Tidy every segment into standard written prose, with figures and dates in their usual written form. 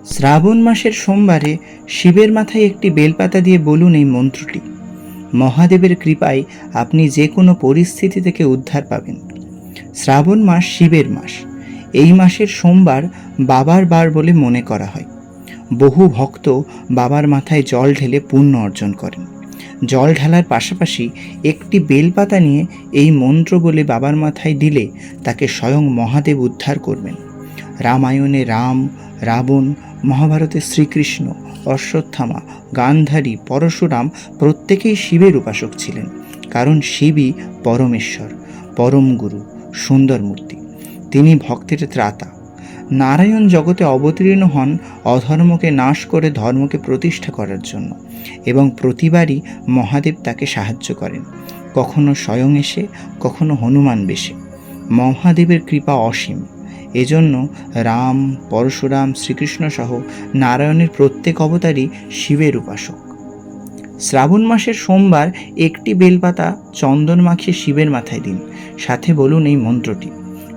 শ্রাবণ মাসের সোমবারে শিবের মাথায় একটি বেলপাতা দিয়ে বলুন এই মন্ত্রটি। মহাদেবের কৃপায় আপনি যে কোনো পরিস্থিতি থেকে উদ্ধার পাবেন। শ্রাবণ মাস শিবের মাস। এই মাসের সোমবার বাবার বার বলে মনে করা হয়। বহু ভক্ত বাবার মাথায় জল ঢেলে পুণ্য অর্জন করেন। জল ঢালার পাশাপাশি একটি বেলপাতা নিয়ে এই মন্ত্র বলে বাবার মাথায় দিলে তাকে স্বয়ং মহাদেব উদ্ধার করবেন। রামায়ণে রাম, রাবণ, মহাভারতে শ্রীকৃষ্ণ, অশ্বত্থামা, গান্ধারী, পরশুরাম প্রত্যেকেই শিবের উপাসক ছিলেন, কারণ শিবই পরমেশ্বর, পরম গুরু, সুন্দর মূর্তি। তিনি ভক্তের ত্রাতা। নারায়ণ জগতে অবতীর্ণ হন অধর্মকে নাশ করে ধর্মকে প্রতিষ্ঠা করার জন্য, এবং প্রতিবারই মহাদেব তাকে সাহায্য করেন, কখনো স্বয়ং এসে, কখনো হনুমান বেশে। মহাদেবের কৃপা অসীম। এজন্য রাম, পরশুরাম, শ্রীকৃষ্ণ সহ নারায়ণের প্রত্যেক অবতারই শিবের উপাসক। শ্রাবণ মাসের সোমবার একটি বেলপাতা চন্দন মাখিয়ে শিবের মাথায় দিন, সাথে বলুন এই মন্ত্রটি।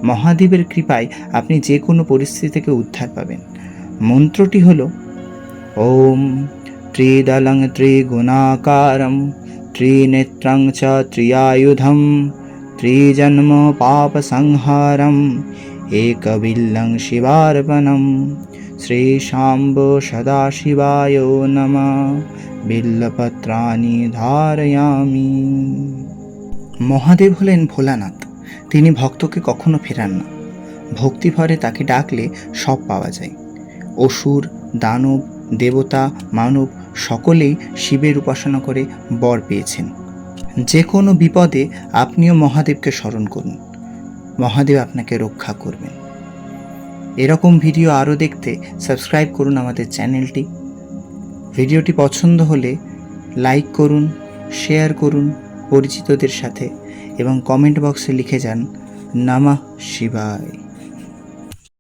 মহাদেবের কৃপায় আপনি যে কোনো পরিস্থিতি থেকে উদ্ধার পাবেন। মন্ত্রটি হল ওম ত্রিদলং ত্রিগুণাকারম ত্রিনেত্রং চ ত্রিয়ায়ুধম ত্রিজন্ম পাপ সংহারম একবিল্লং শিবার্পণম শ্রীশাম্ব সদাশিবায় নমঃ বিল্লপত্রাণি ধারয়ামি। মহাদেব হলেন ভোলানাথ। তিনি ভক্তকে কখনো ফেরান না। ভক্তিভরে তাকে ডাকলে সব পাওয়া যায়। অসুর, দানব, দেবতা, মানব সকলেই শিবের উপাসনা করে বর পেয়েছেন। যে কোনো বিপদে আপনিও মহাদেবকে স্মরণ করুন, মহাদেব আপনাকে রক্ষা করবেন। এরকম ভিডিও আরও দেখতে সাবস্ক্রাইব করুন আমাদের চ্যানেলটি। ভিডিওটি পছন্দ হলে লাইক করুন, শেয়ার করুন পরিচিতদের সাথে, এবং কমেন্ট বক্সে লিখে যান নমঃ শিবায়।